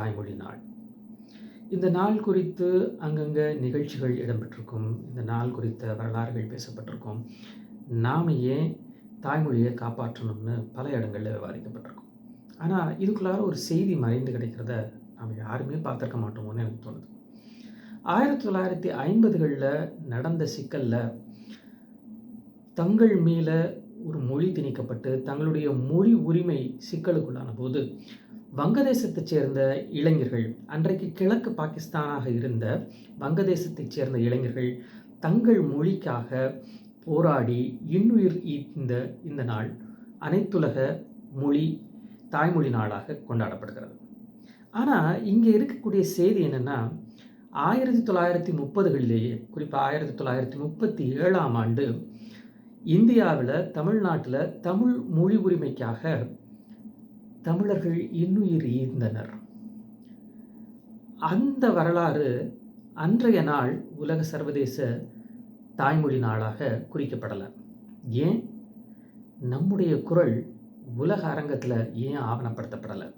தாய்மொழி நாள். இந்த நாள் குறித்து அங்கங்கே நிகழ்ச்சிகள் இடம்பெற்றிருக்கும். இந்த நாள் குறித்த வரலாறுகள் பேசப்பட்டிருக்கும். நாம் ஏன் தாய்மொழியை காப்பாற்றணும்னு பல இடங்களில் விவாதிக்கப்பட்டிருக்கும். ஆனால் இதுக்குள்ளார ஒரு செய்தி மறைந்து கிடைக்கிறத நாம் யாருமே பார்த்துருக்க மாட்டோமோன்னு எனக்கு தோணுது. 1950களில் நடந்த சிக்கலில் தங்கள் மேலே ஒரு மொழி திணிக்கப்பட்டு தங்களுடைய மொழி உரிமை சிக்கலுக்குள்ளான போது வங்கதேசத்தைச் சேர்ந்த இளைஞர்கள், அன்றைக்கு கிழக்கு பாகிஸ்தானாக இருந்த வங்கதேசத்தைச் சேர்ந்த இளைஞர்கள் தங்கள் மொழிக்காக போராடி இன்னுயிர் ஈந்த இந்த நாள் அனைத்துலக மொழி தாய்மொழி நாளாக கொண்டாடப்படுகிறது. ஆனால் இங்கே இருக்கக்கூடிய செய்தி என்னென்னா, 1930களிலேயே குறிப்பாக 1937ஆம் ஆண்டு இந்தியாவில் தமிழ்நாட்டில் தமிழ் மொழி உரிமைக்காக தமிழர்கள் இன்னுயிர் ஈந்தனர். அந்த வரலாறு அன்றைய நாள் உலக சர்வதேச தாய்மொழி நாளாக குறிக்கப்படலை. ஏன் நம்முடைய குரல் உலக அரங்கத்தில் ஏன் ஆவணப்படுத்தப்படலை?